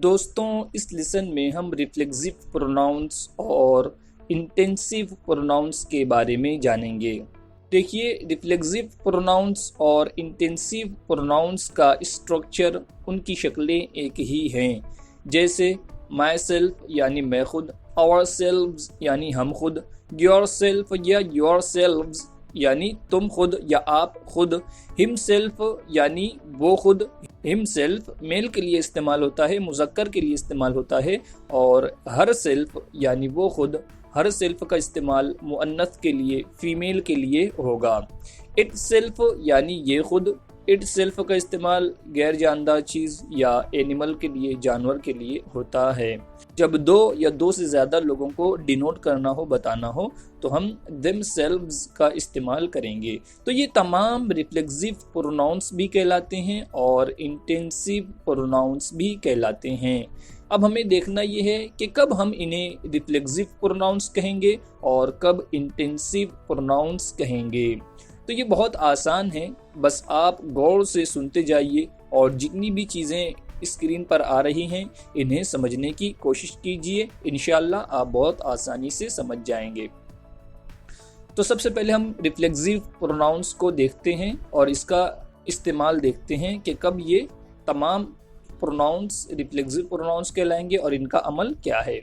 दोस्तों, इस लेसन में हम रिफ्लेक्सिव प्रोनाउंस और इंटेंसिव प्रोनाउंस के बारे में जानेंगे। देखिए, रिफ्लेक्सिव प्रोनाउंस और इंटेंसिव प्रोनाउंस का स्ट्रक्चर, उनकी शक्लें एक ही हैं। जैसे माई सेल्फ यानी मैं खुद, आवर सेल्व्स यानी हम खुद, योर सेल्फ या योर सेल्व्स यानी तुम खुद या आप खुद, हिमसेल्फ यानी वो खुद। हिमसेल्फ मेल के लिए इस्तेमाल होता है, मुज़क्कर के लिए इस्तेमाल होता है, और हर सेल्फ यानी वो खुद, हर सेल्फ का इस्तेमाल मुअन्नस के लिए, फीमेल के लिए होगा। इट सेल्फ यानी ये खुद, इट सेल्फ का इस्तेमाल गैर जानदार चीज़ या एनिमल के लिए, जानवर के लिए होता है। जब दो या दो से ज़्यादा लोगों को डिनोट करना हो, बताना हो, तो हम देमसेल्व्स का इस्तेमाल करेंगे। तो ये तमाम रिफ्लेक्सिव प्रोनाउंस भी कहलाते हैं और इंटेंसिव प्रोनाउंस भी कहलाते हैं। अब हमें देखना ये है कि कब हम इन्हें रिफ्लेक्सिव प्रोनाउंस कहेंगे और कब इंटेंसिव प्रोनाउंस कहेंगे। तो ये बहुत आसान है, बस आप गौर से सुनते जाइए और जितनी भी चीज़ें स्क्रीन पर आ रही हैं इन्हें समझने की कोशिश कीजिए। इंशाअल्लाह आप बहुत आसानी से समझ जाएंगे। तो सबसे पहले हम रिफ्लेक्सिव प्रोनाउंस को देखते हैं और इसका इस्तेमाल देखते हैं कि कब ये तमाम प्रोनाउंस रिफ्लेक्सिव प्रोनाउंस कहलाएंगे और इनका अमल क्या है।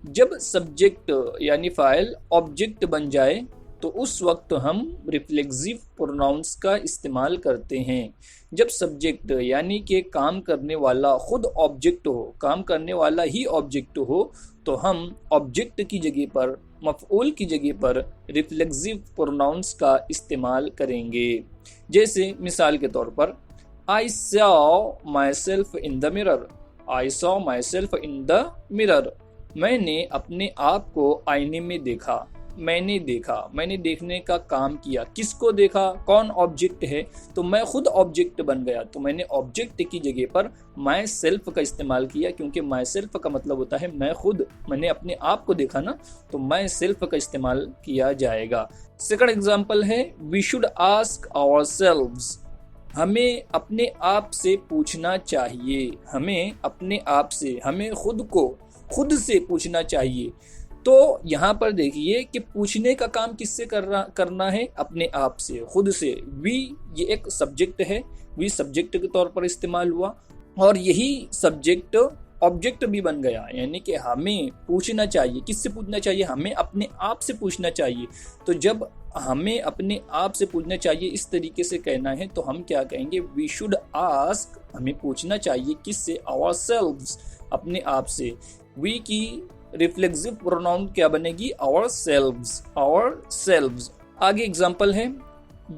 जब सब्जेक्ट यानी फाइल ऑब्जेक्ट बन जाए तो उस वक्त हम रिफ्लेक्सिव प्रोनाउंस का इस्तेमाल करते हैं। जब सब्जेक्ट यानी कि काम करने वाला खुद ऑब्जेक्ट हो, काम करने वाला ही ऑब्जेक्ट हो, तो हम ऑब्जेक्ट की जगह पर, मफ़ऊल की जगह पर रिफ्लेक्सिव प्रोनाउंस का इस्तेमाल करेंगे। जैसे मिसाल के तौर पर, I saw myself in the mirror. I saw myself in the mirror. मैंने अपने आप को आईने में देखा। मैंने देखा, मैंने देखने का काम किया। किसको देखा? कौन ऑब्जेक्ट है? तो मैं खुद ऑब्जेक्ट बन गया। तो मैंने ऑब्जेक्ट की जगह पर माई सेल्फ का इस्तेमाल किया, क्योंकि माई सेल्फ का मतलब होता है मैं खुद। मैंने अपने आप को देखा ना, तो माई सेल्फ का इस्तेमाल किया जाएगा। सेकंड एग्जाम्पल है, we should ask ourselves. हमें अपने आप से पूछना चाहिए। हमें अपने आप से, हमें खुद को खुद से पूछना चाहिए। तो यहाँ पर देखिए कि पूछने का काम किससे करना है? अपने आप से, खुद से। वी ये एक सब्जेक्ट है, वी सब्जेक्ट के तौर पर इस्तेमाल हुआ और यही सब्जेक्ट ऑब्जेक्ट भी बन गया, यानी कि हमें पूछना चाहिए। किससे पूछना चाहिए? हमें अपने आप से पूछना चाहिए। तो जब हमें अपने आप से पूछना चाहिए, इस तरीके से कहना है, तो हम क्या कहेंगे? वी शुड आस्क, हमें पूछना चाहिए किससे? आवर सेल्व्स, अपने आप से। वी की रिफ्लेक्सिव प्रोनाउन क्या बनेगी? Ourselves, ourselves. आगे एग्जाम्पल है,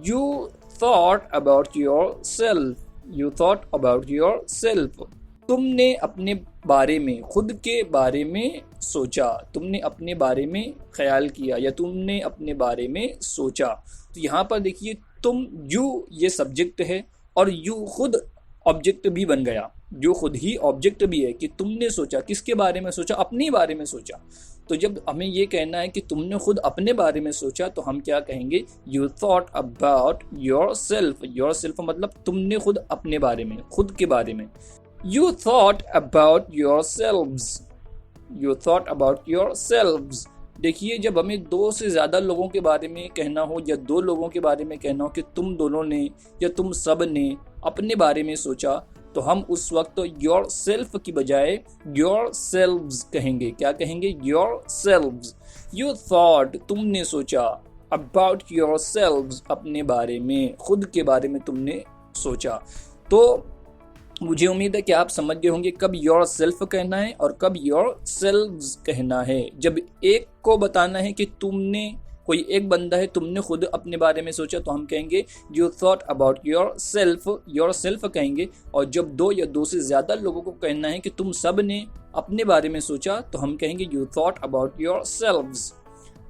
you thought about yourself. You thought about yourself. तुमने अपने बारे में, खुद के बारे में सोचा। तुमने अपने बारे में ख्याल किया या तुमने अपने बारे में सोचा। तो यहाँ पर देखिए, तुम, यू ये सब्जेक्ट है और यू खुद ऑब्जेक्ट भी बन गया। जो खुद ही ऑब्जेक्ट भी है कि तुमने सोचा। किसके बारे में सोचा? अपने बारे में सोचा। तो जब हमें ये कहना है कि तुमने खुद अपने बारे में सोचा, तो हम क्या कहेंगे? You thought about your self. Your self मतलब तुमने खुद अपने बारे में, खुद के बारे में। You thought about yourselves. You thought about yourselves. देखिए, जब हमें दो से ज़्यादा लोगों के बारे में कहना हो या दो लोगों के बारे में कहना हो कि तुम दोनों ने या तुम सब ने अपने बारे में सोचा, तो हम उस वक्त yourself की बजाय yourselves कहेंगे। क्या कहेंगे? yourselves. You thought, तुमने सोचा, about yourselves, अपने बारे में, खुद के बारे में तुमने सोचा। तो मुझे उम्मीद है कि आप समझ गए होंगे कब योर सेल्फ कहना है और कब योर सेल्व्स कहना है। जब एक को बताना है कि तुमने, कोई एक बंदा है, तुमने खुद अपने बारे में सोचा, तो हम कहेंगे you thought about your self कहेंगे। और जब दो या दो से ज़्यादा लोगों को कहना है कि तुम सब ने अपने बारे में सोचा, तो हम कहेंगे you thought about yourselves.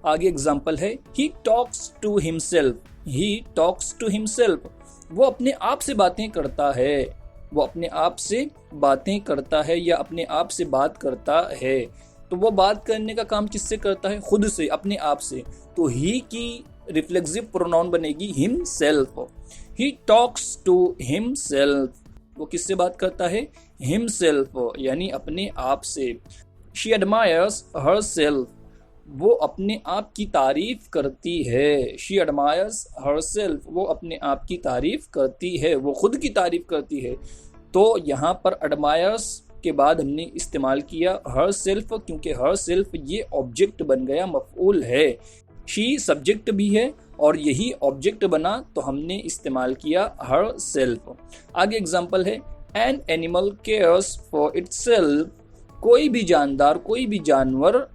आगे एग्जाम्पल है, he talks to himself. He talks to himself, वो अपने आप से बातें करता है। वो अपने आप से बातें करता है या अपने आप से बात करता है। तो वो बात करने का काम किससे करता है? खुद से, अपने आप से। तो ही की रिफ्लेक्सिव प्रोनाउन बनेगी himself. He talks to himself. वो किससे बात करता है? हिमसेल्फ, यानी अपने आप से। शी एडमायर्स हरसेल्फ, वो अपने आप की तारीफ करती है। शी एडमायर्स हरसेल्फ, वो अपने आप की तारीफ करती है, वो खुद की तारीफ करती है। तो यहाँ पर एडमायर्स के बाद हमने इस्तेमाल किया हरसेल्फ, क्योंकि हरसेल्फ ये ऑब्जेक्ट बन गया, मफऊल है। शी सब्जेक्ट भी है और यही ऑब्जेक्ट बना, तो हमने इस्तेमाल किया हरसेल्फ। आगे एग्जाम्पल है an animal cares for itself, कोई भी जानदार, कोई भी जानवर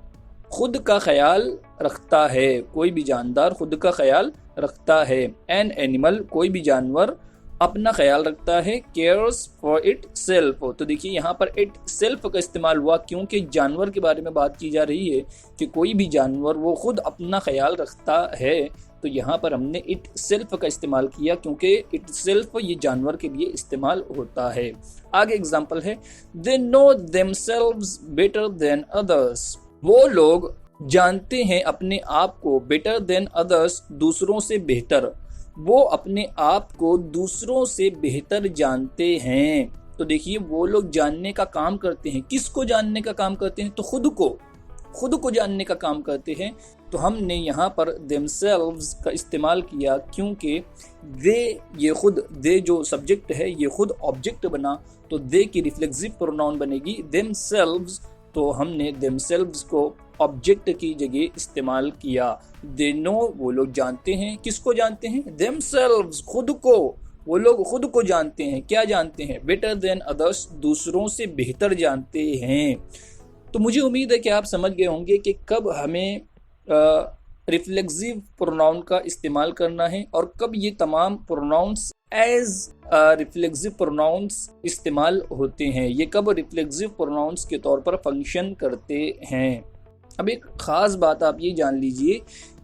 खुद का ख्याल रखता है। कोई भी जानदार खुद का ख्याल रखता है। एन एनिमल, कोई भी जानवर अपना ख्याल रखता है। केयर्स फॉर इट सेल्फ, तो देखिए यहाँ पर इट सेल्फ का इस्तेमाल हुआ, क्योंकि जानवर के बारे में बात की जा रही है कि कोई भी जानवर वो खुद अपना ख्याल रखता है। तो यहाँ पर हमने इट सेल्फ का इस्तेमाल किया, क्योंकि इट सेल्फ ये जानवर के लिए इस्तेमाल होता है। आगे एग्जाम्पल है they know themselves better than others, वो लोग जानते हैं अपने आप को, बेटर देन अदर्स, दूसरों से बेहतर। वो अपने आप को दूसरों से बेहतर जानते हैं। तो देखिए वो लोग जानने का काम करते हैं। किसको जानने का काम करते हैं? तो खुद को जानने का काम करते हैं। तो हमने यहाँ पर themselves का इस्तेमाल किया, क्योंकि ये खुद, दे जो सब्जेक्ट है ये खुद ऑब्जेक्ट बना, तो दे की रिफ्लेक्सिव प्रोनाउन बनेगी themselves। तो हमने themselves को ऑब्जेक्ट की जगह इस्तेमाल किया। दे नो, वो लोग जानते हैं। किसको जानते हैं? themselves, खुद को। वो लोग खुद को जानते हैं। क्या जानते हैं? बेटर देन अदर्स, दूसरों से बेहतर जानते हैं। तो मुझे उम्मीद है कि आप समझ गए होंगे कि कब हमें रिफ्लेक्सिव प्रोनाउन का इस्तेमाल करना है और कब ये तमाम प्रोनाउंस एज रिफ्लेक्सिव प्रोनाउंस इस्तेमाल होते हैं। ये कब रिफ्लेक्सिव प्रोनाउंस के तौर पर फंक्शन करते हैं। अब एक ख़ास बात आप ये जान लीजिए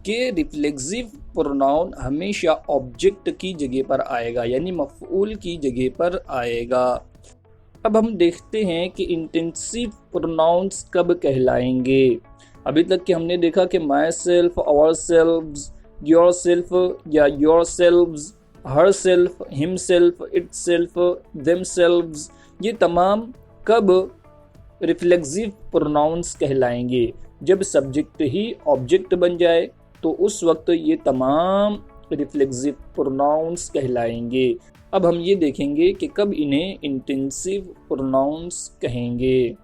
कि रिफ्लेक्सिव प्रोनाउन हमेशा ऑब्जेक्ट की जगह पर आएगा, यानी मफ़ऊल की जगह पर आएगा। अब हम देखते हैं कि इंटेंसिव प्रोनाउंस कब कहलाएंगे। अभी तक कि हमने देखा कि myself, ourselves, yourself या yourselves, herself, himself, itself, themselves, ये तमाम कब रिफ्लेक्सिव प्रोनाउंस कहलाएंगे? जब सब्जेक्ट ही ऑब्जेक्ट बन जाए, तो उस वक्त ये तमाम रिफ्लेक्सिव प्रोनाउंस कहलाएंगे। अब हम ये देखेंगे कि कब इन्हें इंटेंसिव प्रोनाउंस कहेंगे।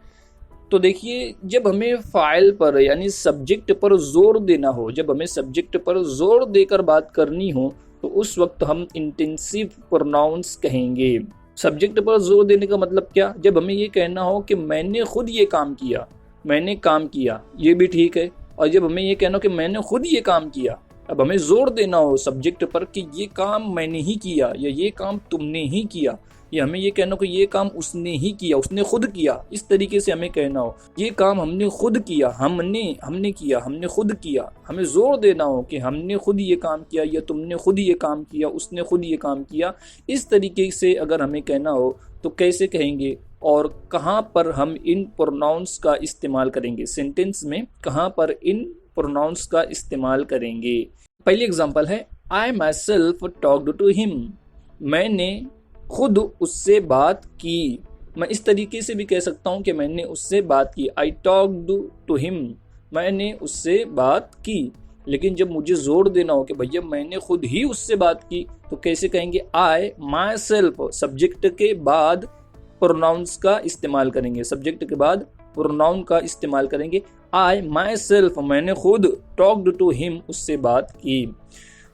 तो देखिए जब हमें फ़ाइल पर यानी सब्जेक्ट पर जोर देना हो, जब हमें सब्जेक्ट पर जोर देकर बात करनी हो, तो उस वक्त हम इंटेंसिव प्रोनाउंस कहेंगे। सब्जेक्ट पर जोर देने का मतलब क्या? जब हमें ये कहना हो कि मैंने खुद ये काम किया, मैंने काम किया, ये भी ठीक है। और जब हमें ये कहना हो कि मैंने खुद ये काम किया, अब हमें जोर देना हो सब्जेक्ट पर कि ये काम मैंने ही किया या ये काम तुमने ही किया, या हमें ये कहना हो कि ये काम उसने ही किया, उसने खुद किया, इस तरीके से हमें कहना हो ये काम हमने खुद किया, हमने किया, हमने खुद किया। हमें जोर देना हो कि हमने खुद ये काम किया या तुमने खुद ये काम किया, उसने खुद ये काम किया। इस तरीके से अगर हमें कहना हो तो कैसे कहेंगे और कहाँ पर हम इन प्रोनाउंस का इस्तेमाल करेंगे, सेंटेंस में कहाँ पर इन प्रोनाउंस का इस्तेमाल करेंगे। पहली एग्जांपल है I myself talked to him, मैंने खुद उससे बात की। मैं इस तरीके से भी कह सकता हूँ कि मैंने उससे बात की, आई टॉक्ड टू हिम, मैंने उससे बात की। लेकिन जब मुझे जोर देना हो कि भैया मैंने खुद ही उससे बात की, तो कैसे कहेंगे? आई माई सेल्फ, सब्जेक्ट के बाद प्रोनाउंस का इस्तेमाल करेंगे, सब्जेक्ट के बाद प्रोनाउन का इस्तेमाल करेंगे। आई माई सेल्फ, मैंने खुद, टॉक्ड टू हिम, उससे बात की।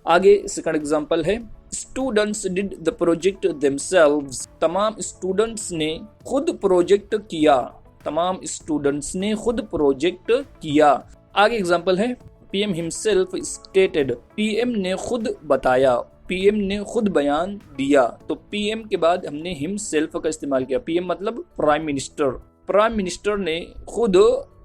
आगे सेकंड एग्जांपल है students did the project themselves, तमाम स्टूडेंट्स ने खुद प्रोजेक्ट किया, तमाम स्टूडेंट्स ने खुद प्रोजेक्ट किया। आगे एग्जांपल है पीएम हिमसेल्फ स्टेटेड, पीएम ने खुद बताया, पीएम ने खुद बयान दिया। तो पीएम के बाद हमने हिमसेल्फ का इस्तेमाल किया। पीएम मतलब प्राइम मिनिस्टर, प्राइम मिनिस्टर ने खुद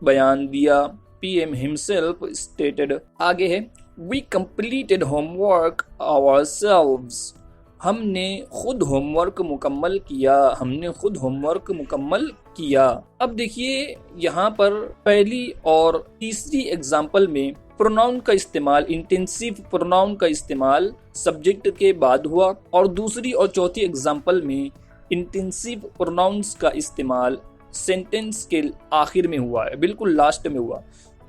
बयान दिया, पीएम हिमसेल्फ स्टेटेड। आगे है We completed homework ourselves, हमने खुद होमवर्क मुकम्मल किया, हमने खुद होमवर्क मुकम्मल किया। अब देखिए यहाँ पर पहली और तीसरी एग्जाम्पल में प्रोनाउन का इस्तेमाल, इंटेंसिव प्रोनाउन का इस्तेमाल सब्जेक्ट के बाद हुआ, और दूसरी और चौथी एग्जाम्पल में इंटेंसिव प्रोनाउंस का इस्तेमाल सेंटेंस के आखिर में हुआ है, बिल्कुल लास्ट में हुआ।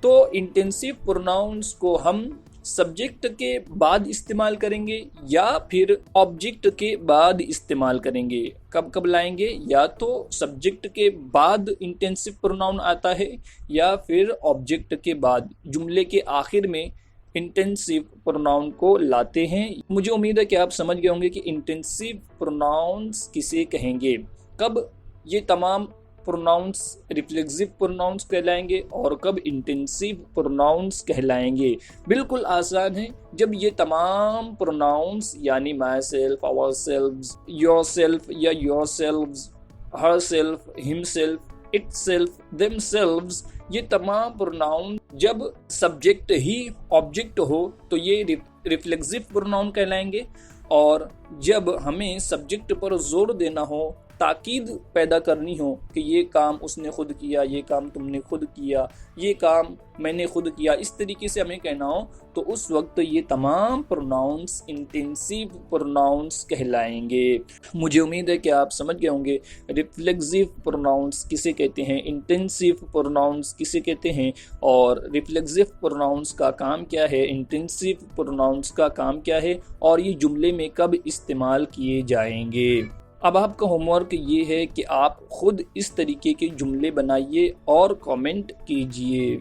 तो इंटेंसिव प्रोनाउंस को हम सब्जेक्ट के बाद इस्तेमाल करेंगे या फिर ऑब्जेक्ट के बाद इस्तेमाल करेंगे। कब कब लाएंगे, या तो सब्जेक्ट के बाद इंटेंसिव प्रोनाउन आता है या फिर ऑब्जेक्ट के बाद, जुमले के आखिर में इंटेंसिव प्रोनाउन को लाते हैं। मुझे उम्मीद है कि आप समझ गए होंगे कि इंटेंसिव प्रोनाउंस किसे कहेंगे, कब ये तमाम प्रोनाउंस रिफ्लेक्सिव प्रोनाउंस कहलाएंगे और कब इंटेंसिव प्रोनाउंस कहलाएंगे। बिल्कुल आसान है। जब ये तमाम प्रोनाउंस यानी myself, ourselves, yourself या yourselves, herself, himself, itself, themselves, ये तमाम प्रोनाउन जब सब्जेक्ट ही ऑब्जेक्ट हो तो ये रिफ्लेक्सिव प्रोनाउन कहलाएंगे, और जब हमें सब्जेक्ट पर जोर देना हो, ताकीद पैदा करनी हो कि ये काम उसने खुद किया, ये काम तुमने खुद किया, ये काम मैंने खुद किया, इस तरीके से हमें कहना हो, तो उस वक्त ये तमाम प्रोनाउंस इंटेंसिव प्रोनाउंस कहलाएंगे। मुझे उम्मीद है कि आप समझ गए होंगे रिफ्लेक्सिव प्रोनाउंस किसे कहते हैं, इंटेंसिव प्रोनाउंस किसे कहते हैं, और रिफ्लेक्सिव प्रोनाउंस का काम क्या है, इंटेंसिव प्रोनाउंस का काम क्या है, और ये जुमले में कब इस्तेमाल किए जाएंगे। अब आपका होमवर्क ये है कि आप खुद इस तरीके के जुमले बनाइए और कमेंट कीजिए।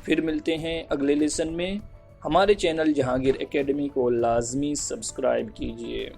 फिर मिलते हैं अगले लेसन में। हमारे चैनल जहांगीर एकेडमी को लाजमी सब्सक्राइब कीजिए।